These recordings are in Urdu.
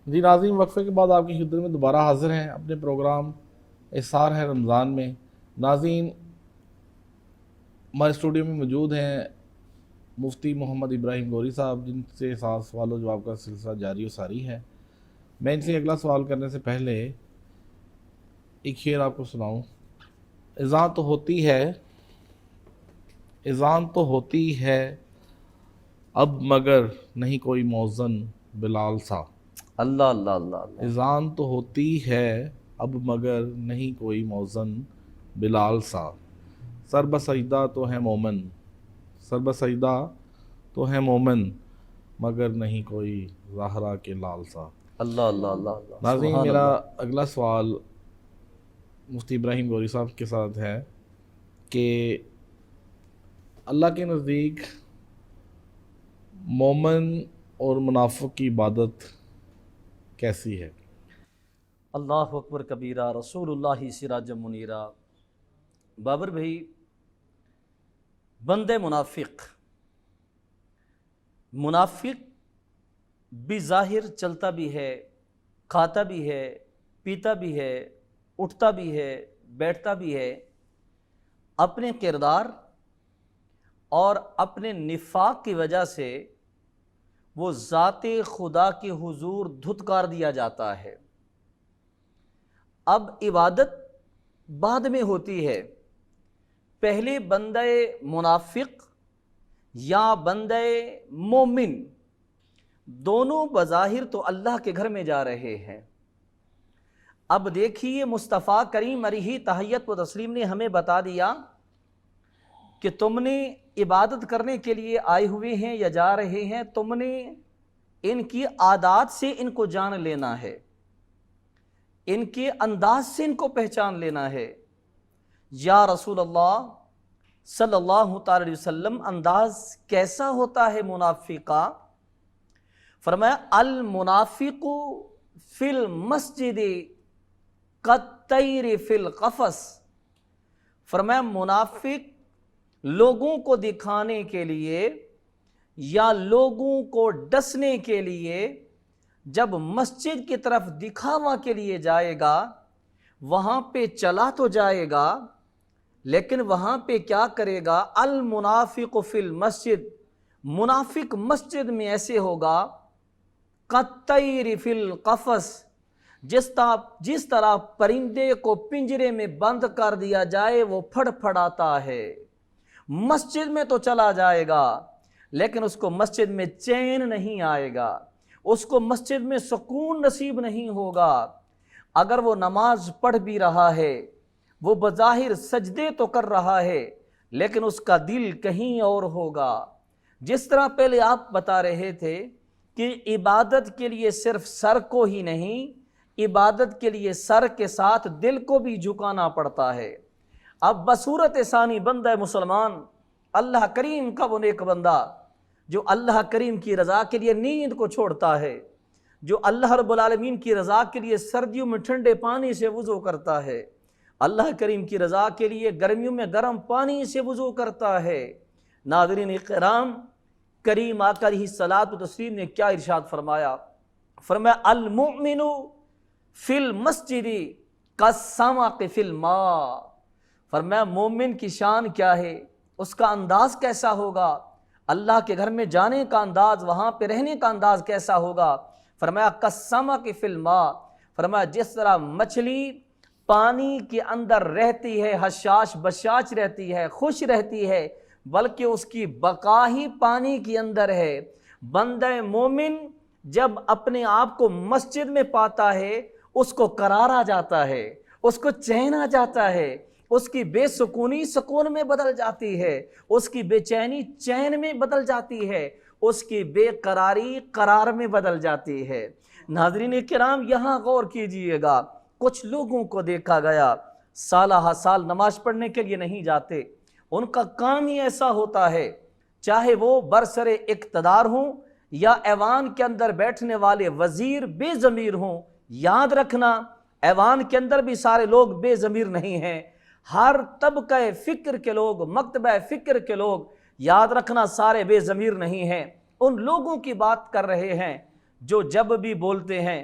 جی ناظرین، وقفے کے بعد آپ کی خدمت میں دوبارہ حاضر ہیں اپنے پروگرام احسار ہے رمضان میں۔ ناظرین، ہمارے اسٹوڈیو میں موجود ہیں مفتی محمد ابراہیم گوری صاحب، جن سے ساتھ سوال و جواب کا سلسلہ جاری و ساری ہے۔ میں ان سے اگلا سوال کرنے سے پہلے ایک شعر آپ کو سناؤں۔ اذان تو ہوتی ہے اب مگر نہیں کوئی موزن بلال سا۔ اللہ اللہ اللہ اللہ۔ اذان تو ہوتی ہے اب مگر نہیں کوئی موزن بلال سا۔ سر بسجدہ تو ہے مومن، سر بسجدہ تو ہے مومن، مگر نہیں کوئی زہرا کے لال سا۔ اللہ اللہ اللہ اللہ۔ ناظرین، سبحان میرا اللہ۔ اگلا سوال مفتی ابراہیم گوری صاحب کے ساتھ ہے کہ اللہ کے نزدیک مومن اور منافق کی عبادت کیسی ہے؟ اللہ اکبر کبیرہ، رسول اللہ سراج منیرہ۔ بابر بھائی، بندے منافق بھی ظاہر چلتا بھی ہے، کھاتا بھی ہے، پیتا بھی ہے، اٹھتا بھی ہے، بیٹھتا بھی ہے، اپنے کردار اور اپنے نفاق کی وجہ سے وہ ذات خدا کے حضور دھتکار دیا جاتا ہے۔ اب عبادت بعد میں ہوتی ہے، پہلے بندہ منافق یا بندہ مومن دونوں بظاہر تو اللہ کے گھر میں جا رہے ہیں۔ اب دیکھیے، مصطفیٰ کریم علیہ تحیت و تسلیم نے ہمیں بتا دیا کہ تم نے عبادت کرنے کے لیے آئے ہوئے ہیں یا جا رہے ہیں، تم نے ان کی عادات سے ان کو جان لینا ہے، ان کے انداز سے ان کو پہچان لینا ہے۔ یا رسول اللہ صلی اللہ تعالی علیہ وسلم، انداز کیسا ہوتا ہے منافق کا؟ فرمایا المنافق فی المسجد کالطیر فی القفص۔ فرمایا منافق لوگوں کو دکھانے کے لیے یا لوگوں کو ڈسنے کے لیے جب مسجد کی طرف دکھاوا کے لیے جائے گا، وہاں پہ چلا تو جائے گا، لیکن وہاں پہ کیا کرے گا؟ المنافق فی المسجد، منافق مسجد میں ایسے ہوگا کالطیر فی القفص، جس طرح پرندے کو پنجرے میں بند کر دیا جائے وہ پھڑ پھڑاتا ہے۔ مسجد میں تو چلا جائے گا، لیکن اس کو مسجد میں چین نہیں آئے گا، اس کو مسجد میں سکون نصیب نہیں ہوگا۔ اگر وہ نماز پڑھ بھی رہا ہے، وہ بظاہر سجدے تو کر رہا ہے، لیکن اس کا دل کہیں اور ہوگا۔ جس طرح پہلے آپ بتا رہے تھے کہ عبادت کے لیے صرف سر کو ہی نہیں، عبادت کے لیے سر کے ساتھ دل کو بھی جھکانا پڑتا ہے۔ اب بصورت ثانی بندہ مسلمان، اللہ کریم کا وہ نیک بندہ جو اللہ کریم کی رضا کے لیے نیند کو چھوڑتا ہے، جو اللہ رب العالمین کی رضا کے لیے سردیوں میں ٹھنڈے پانی سے وضو کرتا ہے، اللہ کریم کی رضا کے لیے گرمیوں میں گرم پانی سے وضو کرتا ہے۔ ناظرین کرام، کریم آقا علیہ الصلوۃ والتسلیم نے کیا ارشاد فرمایا؟ فرمایا المؤمن فی المسجد کالسمک فی الماء۔ فرمایا مومن کی شان کیا ہے، اس کا انداز کیسا ہوگا، اللہ کے گھر میں جانے کا انداز، وہاں پہ رہنے کا انداز کیسا ہوگا؟ فرمایا کالسمک فی الماء۔ فرمایا جس طرح مچھلی پانی کے اندر رہتی ہے، حشاش بشاش رہتی ہے، خوش رہتی ہے، بلکہ اس کی بقا ہی پانی کے اندر ہے۔ بندہ مومن جب اپنے آپ کو مسجد میں پاتا ہے، اس کو قرار آ جاتا ہے، اس کو چین آ جاتا ہے، اس کی بے سکونی سکون میں بدل جاتی ہے، اس کی بے چینی چین میں بدل جاتی ہے، اس کی بے قراری قرار میں بدل جاتی ہے۔ ناظرین کرام، یہاں غور کیجئے گا، کچھ لوگوں کو دیکھا گیا سالہ ہر سال نماز پڑھنے کے لیے نہیں جاتے، ان کا کام ہی ایسا ہوتا ہے، چاہے وہ برسر اقتدار ہوں یا ایوان کے اندر بیٹھنے والے وزیر بے ضمیر ہوں۔ یاد رکھنا، ایوان کے اندر بھی سارے لوگ بے ضمیر نہیں ہیں، ہر طبقہ فکر کے لوگ، مکتبہ فکر کے لوگ، یاد رکھنا سارے بے ضمیر نہیں ہیں۔ ان لوگوں کی بات کر رہے ہیں جو جب بھی بولتے ہیں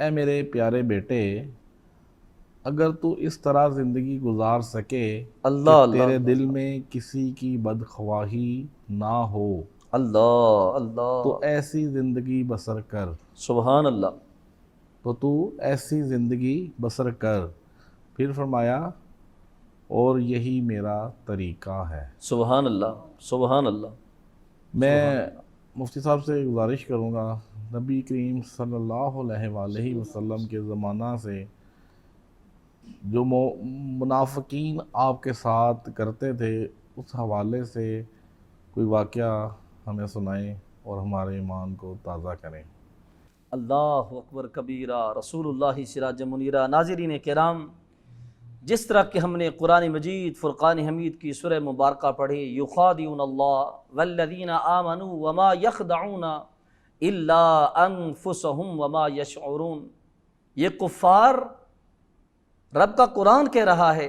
اے میرے پیارے بیٹے اگر تو اس طرح زندگی گزار سکے اللہ کہ تیرے اللہ دل میں کسی کی بدخواہی نہ ہو اللہ اللہ، تو ایسی زندگی بسر کر، سبحان اللہ، تو ایسی زندگی بسر کر۔ پھر فرمایا اور یہی میرا طریقہ ہے۔ سبحان اللہ، سبحان اللہ۔ میں مفتی صاحب سے گزارش کروں گا، نبی کریم صلی اللہ علیہ وآلہ وسلم کے زمانہ سے جو منافقین آپ کے ساتھ کرتے تھے اس حوالے سے کوئی واقعہ ہمیں سنائیں اور ہمارے ایمان کو تازہ کریں۔ اللہ اکبر کبیرہ، رسول اللہ سراج منیرہ۔ ناظرین کرام، جس طرح کہ ہم نے قرآن مجید فرقان حمید کی سورہ مبارکہ پڑھی، یخادعون اللہ والذین آمنوا وما یخدعون الا انفسهم وما یشعرون، یہ کفار رب کا قرآن کہہ رہا ہے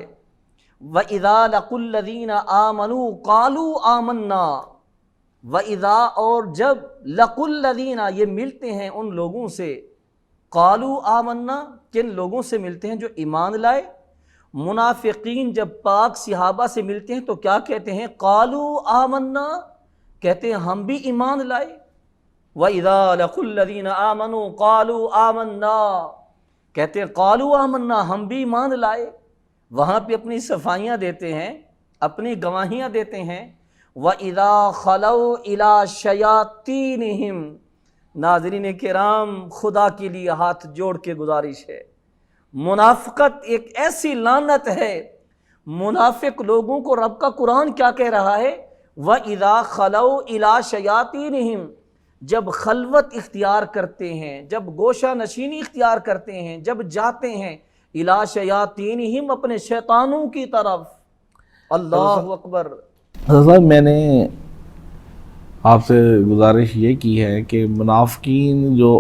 وَإِذَا لَقُوا الَّذِينَ آمَنُوا قَالُوا آمَنَّا، وَإِذَا اور جب لَقُوا الَّذِينَ یہ ملتے ہیں ان لوگوں سے، قَالُوا آمَنَّا کن لوگوں سے ملتے ہیں جو ایمان لائے؟ منافقین جب پاک صحابہ سے ملتے ہیں تو کیا کہتے ہیں؟ قَالُوا آمَنَّا، کہتے ہیں ہم بھی ایمان لائے۔ وَإِذَا لَقُوا الَّذِينَ آمَنُوا قَالُوا آمَنَّا، کہتے ہیں قَالُوا آمَنَّا ہم بھی ایمان لائے۔ وہاں پہ اپنی صفائیاں دیتے ہیں، اپنی گواہیاں دیتے ہیں۔ وَإِذَا خَلَوْا إِلَىٰ شَيَاطِينِهِمْ، ناظرین کرام خدا کے لیے ہاتھ جوڑ کے گزارش ہے، منافقت ایک ایسی لعنت ہے۔ منافق لوگوں کو رب کا قرآن کیا کہہ رہا ہے؟ وَإِذَا خَلَوْا إِلَىٰ شَيَاطِينِهِمْ، جب خلوت اختیار کرتے ہیں، جب گوشہ نشینی اختیار کرتے ہیں، جب جاتے ہیں اِلَىٰ شَيَاطِينِهِمْ اپنے شیطانوں کی طرف۔ اللہ اکبر۔ حضرت صاحب میں نے آپ سے گزارش یہ کی ہے کہ منافقین جو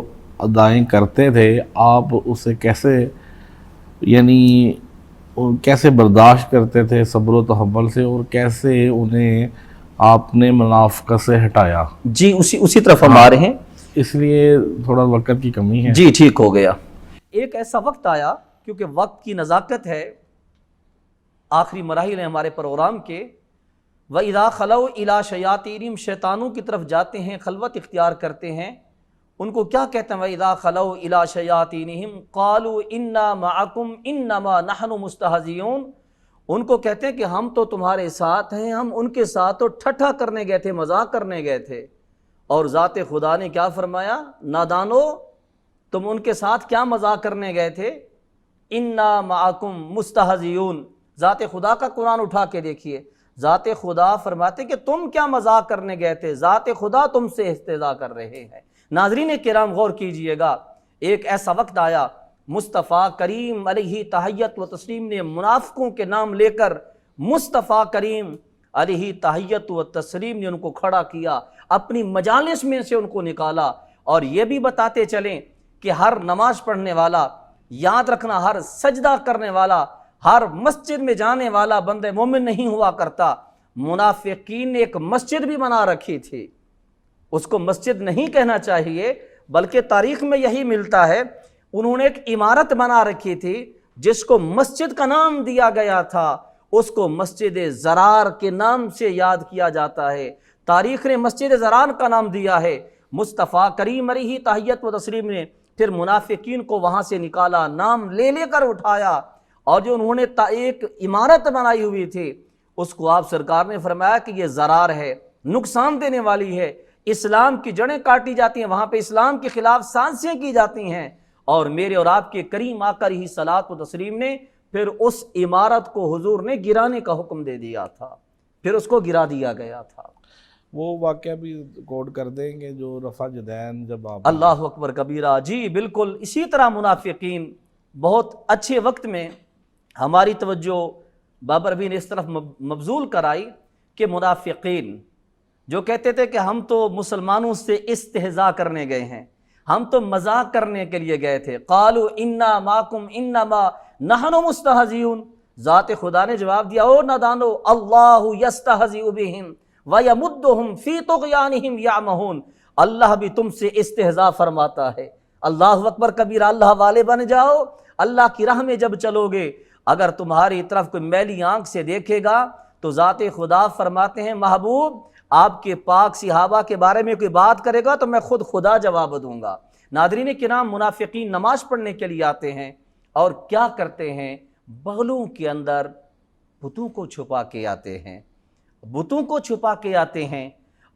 ادائیں کرتے تھے آپ اسے کیسے یعنی کیسے برداشت کرتے تھے صبر و تحمل سے، اور کیسے انہیں آپ نے منافقت سے ہٹایا؟ جی اسی طرف ہم آ رہے ہیں، اس لیے تھوڑا وقت کی کمی ہے۔ جی ٹھیک ہو گیا۔ ایک ایسا وقت آیا، کیونکہ وقت کی نزاکت ہے، آخری مراحل ہیں ہمارے پروگرام کے۔ وَإِذَا خَلَوْا إِلَىٰ شَيَاطِينِهِمْ، شیطانوں کی طرف جاتے ہیں، خلوت اختیار کرتے ہیں، ان کو کیا کہتے ہیں؟ وَإِذَا خَلَوْا إِلَىٰ شَيَاطِينِهِمْ قَالُوا إِنَّا مَعَكُمْ إِنَّمَا نَحْنُ مُسْتَهْزِئُونَ، ان کو کہتے ہیں کہ ہم تو تمہارے ساتھ ہیں، ہم ان کے ساتھ تو ٹھٹھا کرنے گئے تھے، مذاق کرنے گئے تھے۔ اور ذات خدا نے کیا فرمایا؟ نادانو، تم ان کے ساتھ کیا مذاق کرنے گئے تھے؟ اِنَّا مَعَكُمْ مُسْتَهْزِئُونَ، ذات خدا کا قرآن اٹھا کے دیکھیے، ذات خدا فرماتے کہ تم کیا مذاق کرنے گئے تھے، ذات خدا تم سے استہزاء کر رہے ہیں۔ ناظرین کرام غور کیجئے گا، ایک ایسا وقت آیا مصطفیٰ کریم علیہ تحیت و تسلیم نے منافقوں کے نام لے کر مصطفیٰ کریم علیہ تحیت و تسلیم نے ان کو کھڑا کیا، اپنی مجالس میں سے ان کو نکالا، اور یہ بھی بتاتے چلیں کہ ہر نماز پڑھنے والا، یاد رکھنا ہر سجدہ کرنے والا، ہر مسجد میں جانے والا بندہ مومن نہیں ہوا کرتا۔ منافقین نے ایک مسجد بھی بنا رکھی تھی، اس کو مسجد نہیں کہنا چاہیے بلکہ تاریخ میں یہی ملتا ہے، انہوں نے ایک عمارت بنا رکھی تھی جس کو مسجد کا نام دیا گیا تھا، اس کو مسجد زرار کے نام سے یاد کیا جاتا ہے۔ تاریخ نے مسجد زرار کا نام دیا ہے۔ مصطفیٰ کریم علیہ تحیت و تسلیم نے پھر منافقین کو وہاں سے نکالا، نام لے لے کر اٹھایا، اور جو انہوں نے ایک عمارت بنائی ہوئی تھی اس کو آپ سرکار نے فرمایا کہ یہ زرار ہے، نقصان دینے والی ہے، اسلام کی جڑیں کاٹی جاتی ہیں، وہاں پہ اسلام کے خلاف سازشیں کی جاتی ہیں، اور میرے اور آپ کے کریم آقا علیہ صلاۃ و تسلیم نے پھر اس عمارت کو حضور نے گرانے کا حکم دے دیا تھا، پھر اس کو گرا دیا گیا تھا۔ وہ واقعہ بھی کوڈ کر دیں گے جو رفع جدین جب آپ؟ اللہ اکبر کبیرہ، جی بالکل اسی طرح منافقین بہت اچھے وقت میں ہماری توجہ بابر بھی نے اس طرف مبذول کرائی کہ منافقین جو کہتے تھے کہ ہم تو مسلمانوں سے استہزاء کرنے گئے ہیں، ہم تو مذاق کرنے کے لیے گئے تھے، قالوا انا معکم انما نحن مستہزئون، ذات خدا نے جواب دیا او نادانو اللہ یستہزئ بہم ویمدہم فی طغیانہم یعمہون، اللہ بھی تم سے استہزاء فرماتا ہے، اللہ اکبر کبیرہ، اللہ والے بن جاؤ۔ اللہ کی راہ میں جب چلو گے، اگر تمہاری طرف کوئی میلی آنکھ سے دیکھے گا تو ذات خدا فرماتے ہیں محبوب آپ کے پاک صحابہ کے بارے میں کوئی بات کرے گا تو میں خود خدا جواب دوں گا۔ ناظرین کرام، منافقین نماز پڑھنے کے لیے آتے ہیں اور کیا کرتے ہیں؟ بغلوں کے اندر بتوں کو چھپا کے آتے ہیں، بتوں کو چھپا کے آتے ہیں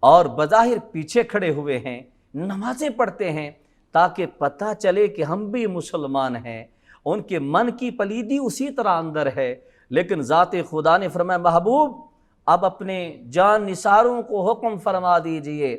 اور بظاہر پیچھے کھڑے ہوئے ہیں، نمازیں پڑھتے ہیں تاکہ پتہ چلے کہ ہم بھی مسلمان ہیں۔ ان کے من کی پلیدی اسی طرح اندر ہے، لیکن ذات خدا نے فرمایا محبوب اب اپنے جان نثاروں کو حکم فرما دیجئے،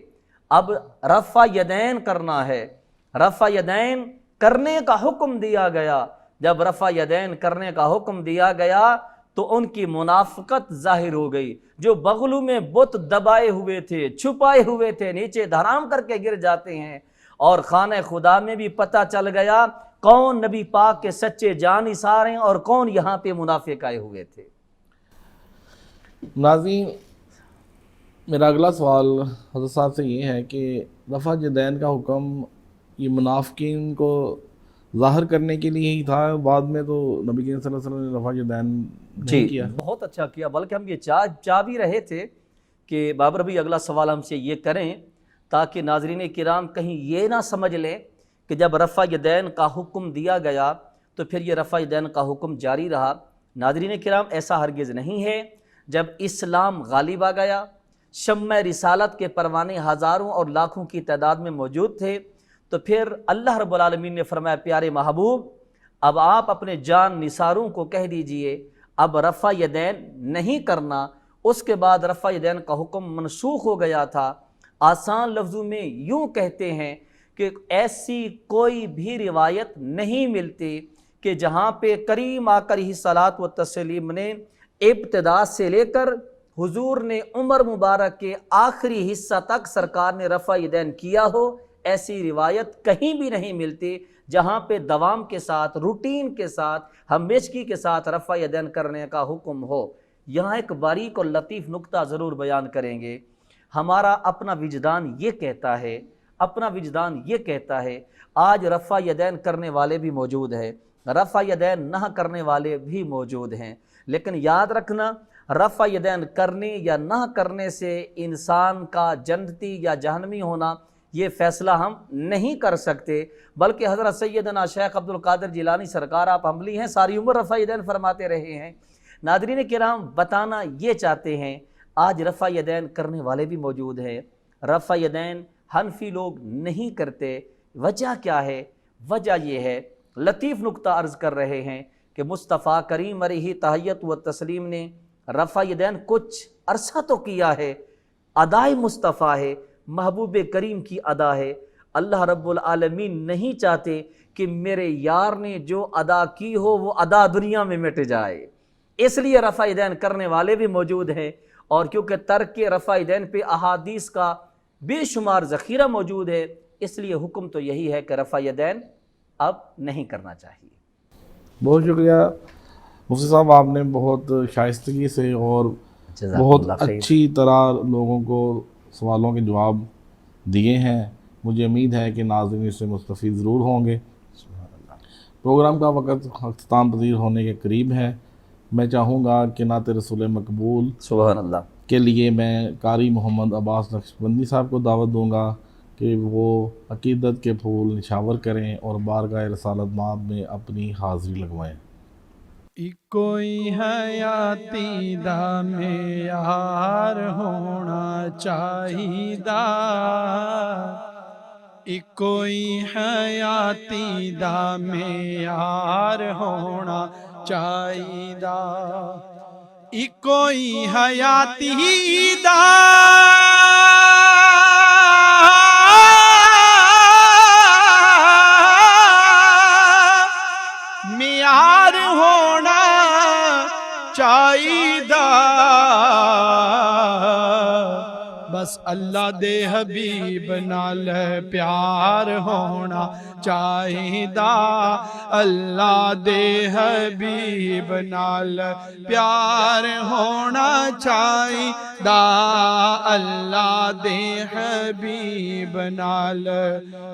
اب رفع یدین کرنا ہے۔ رفع یدین کرنے کا حکم دیا گیا۔ جب رفع یدین کرنے کا حکم دیا گیا تو ان کی منافقت ظاہر ہو گئی۔ جو بغلوں میں بت دبائے ہوئے تھے، چھپائے ہوئے تھے، نیچے دھرام کر کے گر جاتے ہیں، اور خانہ خدا میں بھی پتہ چل گیا کون نبی پاک کے سچے جانثار ہیں اور کون یہاں پہ منافق آئے ہوئے تھے۔ ناظرین، میرا اگلا سوال حضرت صاحب سے یہ ہے کہ رفع یدین کا حکم یہ منافقین کو ظاہر کرنے کے لیے ہی تھا، بعد میں تو نبی کریم صلی اللہ علیہ وسلم نے رفع یدین نہیں کیا؟ بہت اچھا کیا، بلکہ ہم یہ چاہ بھی رہے تھے کہ بابر بھی اگلا سوال ہم سے یہ کریں تاکہ ناظرین کرام کہیں یہ نہ سمجھ لیں کہ جب رفع یدین کا حکم دیا گیا تو پھر یہ رفع یدین کا حکم جاری رہا۔ ناظرین کرام، ایسا ہرگز نہیں ہے۔ جب اسلام غالب آ گیا، شمع رسالت کے پروانے ہزاروں اور لاکھوں کی تعداد میں موجود تھے، تو پھر اللہ رب العالمین نے فرمایا پیارے محبوب اب آپ اپنے جان نثاروں کو کہہ دیجئے اب رفع یدین نہیں کرنا۔ اس کے بعد رفع یدین کا حکم منسوخ ہو گیا تھا۔ آسان لفظوں میں یوں کہتے ہیں کہ ایسی کوئی بھی روایت نہیں ملتی کہ جہاں پہ کریم آقا علیہ الصلاۃ والتسلیم نے ابتدا سے لے کر حضور نے عمر مبارک کے آخری حصہ تک سرکار نے رفع یدین کیا ہو، ایسی روایت کہیں بھی نہیں ملتی جہاں پہ دوام کے ساتھ، روٹین کے ساتھ، ہمیشگی کے ساتھ رفع یدین کرنے کا حکم ہو۔ یہاں ایک باریک اور لطیف نکتہ ضرور بیان کریں گے۔ ہمارا اپنا وجدان یہ کہتا ہے، آج رفع یدین کرنے والے بھی موجود ہیں، رفع یدین نہ کرنے والے بھی موجود ہیں، لیکن یاد رکھنا رفع یدین کرنے یا نہ کرنے سے انسان کا جنتی یا جہنمی ہونا یہ فیصلہ ہم نہیں کر سکتے، بلکہ حضرت سیدنا شیخ عبد القادر جیلانی سرکار آپ حنبلی ہیں، ساری عمر رفع یدین فرماتے رہے ہیں۔ ناظرین کرام، بتانا یہ چاہتے ہیں آج رفع یدین کرنے والے بھی موجود ہیں، رفع یدین حنفی لوگ نہیں کرتے۔ وجہ کیا ہے؟ وجہ یہ ہے، لطیف نکتہ عرض کر رہے ہیں کہ مصطفیٰ کریم علیہ تحیت و تسلیم نے رفع یدین کچھ عرصہ تو کیا ہے، ادائے مصطفیٰ ہے، محبوب کریم کی ادا ہے۔ اللہ رب العالمین نہیں چاہتے کہ میرے یار نے جو ادا کی ہو وہ ادا دنیا میں مٹ جائے، اس لیے رفع یدین کرنے والے بھی موجود ہیں۔ اور کیونکہ ترک رفع یدین پہ احادیث کا بے شمار ذخیرہ موجود ہے، اس لیے حکم تو یہی ہے کہ رفع یدین اب نہیں کرنا چاہیے۔ بہت شکریہ مفتی صاحب، آپ نے بہت شائستگی سے اور بہت اچھی طرح لوگوں کو سوالوں کے جواب دیے ہیں۔ مجھے امید ہے کہ ناظرین اس سے مستفید ضرور ہوں گے۔ پروگرام کا وقت اختتام پذیر ہونے کے قریب ہے۔ میں چاہوں گا کہ نعت رسول مقبول سبحان اللہ کے لیے میں قاری محمد عباس نقشبندی صاحب کو دعوت دوں گا کہ وہ عقیدت کے پھول نشاور کریں اور بارگاہ رسالت مآب میں اپنی حاضری لگوائیں۔ کوئی حیاتی دا معیار ہونا چاہیدا، کوئی حیاتی دا معیار ہونا چاہیدا، کوئی حیاتی دا معیار ہونا چاہیدا، بس اللہ دے حبیب نال پیار ہونا چاہیدا اللہ دے حبیب نال پیار ہونا چاہیدا اللہ دے حبیب نال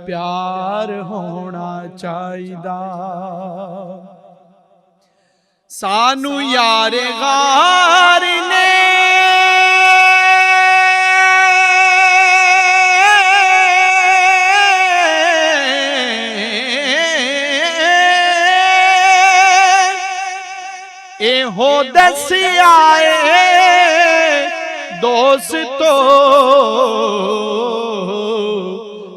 پیار ہونا چاہیدا سانو یار غار نے اے ہو دسیا اے دوستو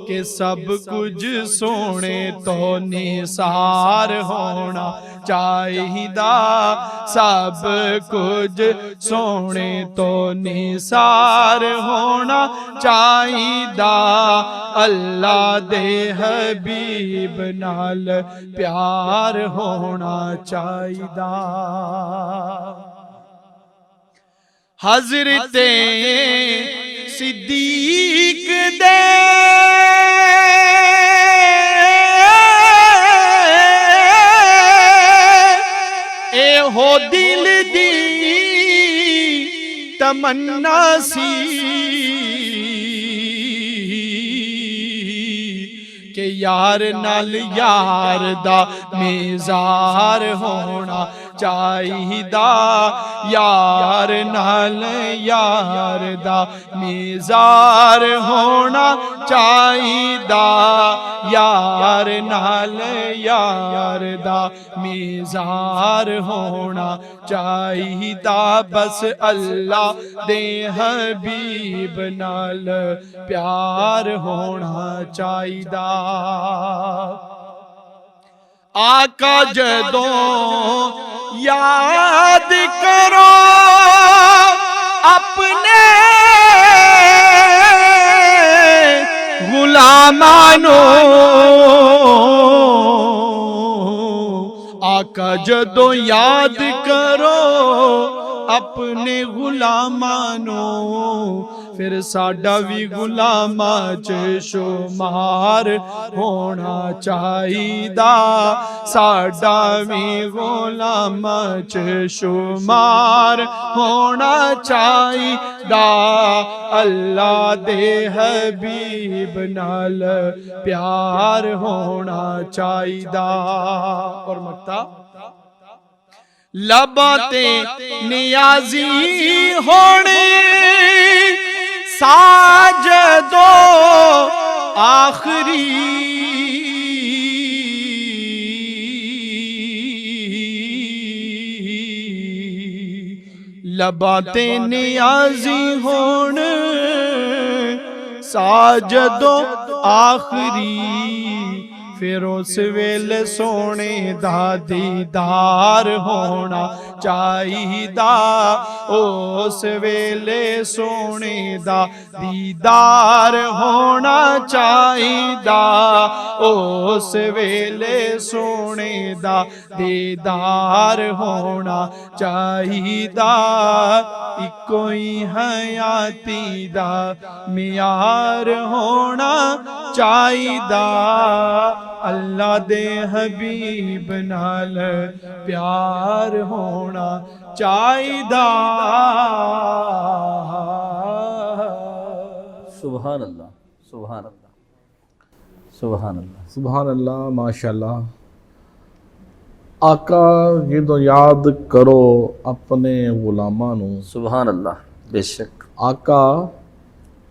کہ سب کچھ سونے تو نثار ہونا چاہیدا سب کچھ سونے تو نثار ہونا چاہیدا اللہ دے حبیب نال پیار ہونا چاہیدا حضرت صدیق دے اے ہو دل دی تمنا سی کہ یار نال یار دا میزار ہونا چاہیدا یار نال یار دا میزار ہونا چاہیدا یار نال یار دا میزار ہونا چاہیدا بس اللہ دے حبیب نال پیار ہونا چاہیدا آقا جدوں یاد کرو اپنے غلامانو آقا جدوں یاد کرو اپنے غلامانو پھر ساڈا بھی غلاماں چ شمار ہونا چاہیدا ساڈا بھی غلاماں چ شمار ہونا چاہیدا اللہ دے حبیب نال پیار ہونا چاہیدا اور مکتا لباں تے نیازی ہونے ساجدو آخری لباں تے نیازی ہون ساجدو آخری پھر اس ویلے سونے دا دیدار ہونا چاہیدا اس ویلے سونے دا دیدار ہونا چاہیدا اس ویلے سونے دا دیدار ہونا چاہیدا اکو ہی حیاتی دا معیار ہونا چاہیدا اللہ دے حبیب نال پیار ہونا چاہیدا سبحان اللہ سبحان اللہ سبحان اللہ سبحان اللہ ماشاءاللہ آقا گردو یاد کرو اپنے غلاماں نو سبحان اللہ بے شک آقا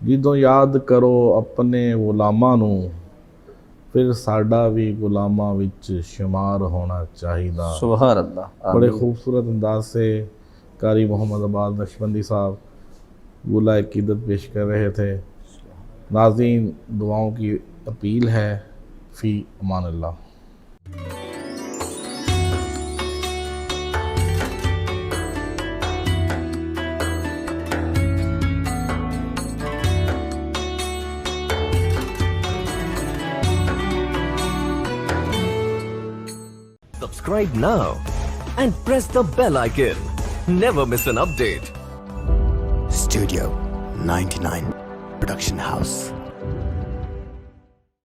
گردو یاد کرو اپنے غلاماں نو پھر ساڈا بھی غلاماں وچ شمار ہونا چاہیدا سبحان اللہ بڑے خوبصورت انداز سے قاری محمد عباس نقشبندی صاحب گولہ عقیدت پیش کر رہے تھے ناظرین دعاؤں کی اپیل ہے فی Aman Ullah Subscribe now and press the bell icon. Never miss an update. Studio 99. production house.